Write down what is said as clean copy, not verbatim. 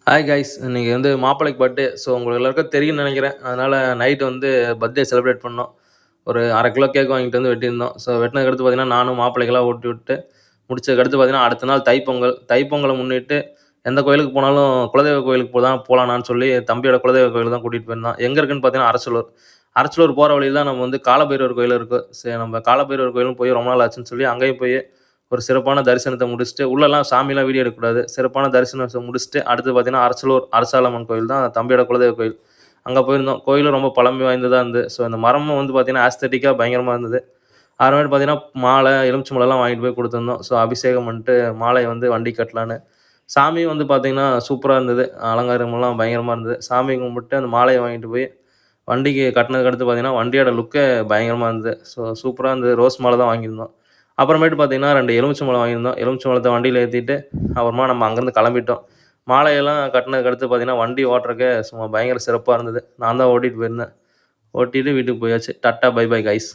Hi guys! இன்னைக்கு மாப்பிள்ளைக்கு birthday. So உங்களுக்கு எல்லாருக்கும் தெரியும்னு நெனைக்கிறேன். அதனால நைட் பர்த்டே செலிப்ரேட் பண்ணோம். ஒரு 1/2 கிலோ கேக் வாங்கிட்டு வெட்டியிருந்தோம். ஸோ வெட்டினதுக்கு அடுத்து பார்த்தீங்கன்னா, நானும் மாப்பிள்ளைக்கெல்லாம் ஊட்டி விட்டு, முடிச்சதுக்கு அடுத்து பார்த்தீங்கன்னா, அடுத்த நாள் தைப்பொங்கல். தைப்பொங்கல முன்னிட்டு எந்த கோயிலுக்கு போனாலும் குலதெய்வ கோயிலுக்கு போலானான்னு சொல்லி தம்பியோட குலதெய்வ கோயிலுக்கு தான் கூட்டிட்டு போயிருந்தோம். எங்க இருக்குன்னு பார்த்தீங்கன்னா, அரச்சலூர். அரச்சலூர் போற வழியில தான் நம்ம காலபைரவர் கோயில் இருக்கு. சரி நம்ம காலபைரவர் கோயிலும் போய் ரொம்ப நாள் ஆச்சுன்னு சொல்லி, அங்கேயும் போய் ஒரு சிறப்பான தரிசனத்த முடிச்சுட்டு, உள்ளலாம் சாமிலாம் வீடியோ எடுக்கக்கூடாது. சிறப்பான தரிசனத்த முடிச்சுட்டு, அடுத்து பார்த்தீங்கன்னா, அரச்சலூர் அரசாளம்மன் கோயில் தான் தம்பியோட குலதெய்வ கோயில். அங்க போயிருந்தோம். கோயிலும் ரொம்ப பழமை வாய்ந்ததா இருந்தது. ஸோ இந்த மரமும் பார்த்தீங்கன்னா, ஆஸ்தெட்டிக்கா பயங்கரமா இருந்தது. அப்புறமேட்டு பார்த்தீங்கன்னா, மாலை, எலுமிச்சம்பழம்லாம் வாங்கிட்டு போய் குடுத்துருந்தோம். ஸோ அபிஷேகம் பண்ணிட்டு மாலைய வண்டிக்கு கட்டலான்னு. சாமியும் பார்த்தீங்கன்னா, சூப்பரா இருந்தது. அலங்காரமெல்லாம் பயங்கரமா இருந்தது. சாமி கும்பிட்டு அந்த மாலைய வாங்கிட்டு போய் வண்டிக்கு கட்டுனதுக்கு அடுத்து பார்த்தீங்கன்னா, வண்டியோட லுக்கே பயங்கரமா இருந்தது. ஸோ சூப்பரா இருந்தது. ரோஸ் மாலை தான் வாங்கியிருந்தோம். அப்புறமேட்டு பார்த்தீங்கன்னா, 2 எலுமிச்சம்பழம் வாங்கியிருந்தோம். எலுமிச்சம்பழத்த வண்டியில ஏத்திட்டு, அப்புறமா நம்ம அங்கருந்து கெளம்பிட்டோம். மாலையெல்லாம் கட்டுனதுக்கு அடுத்து பார்த்தீங்கன்னா, வண்டி ஓட்டுறக்கே சும்மா பயங்கர சிறப்பா இருந்தது. நான் தான் ஓட்டிட்டு போயிருந்தேன். ஓட்டிட்டு வீட்டுக்கு போயாச்சு. Tata bye bye guys.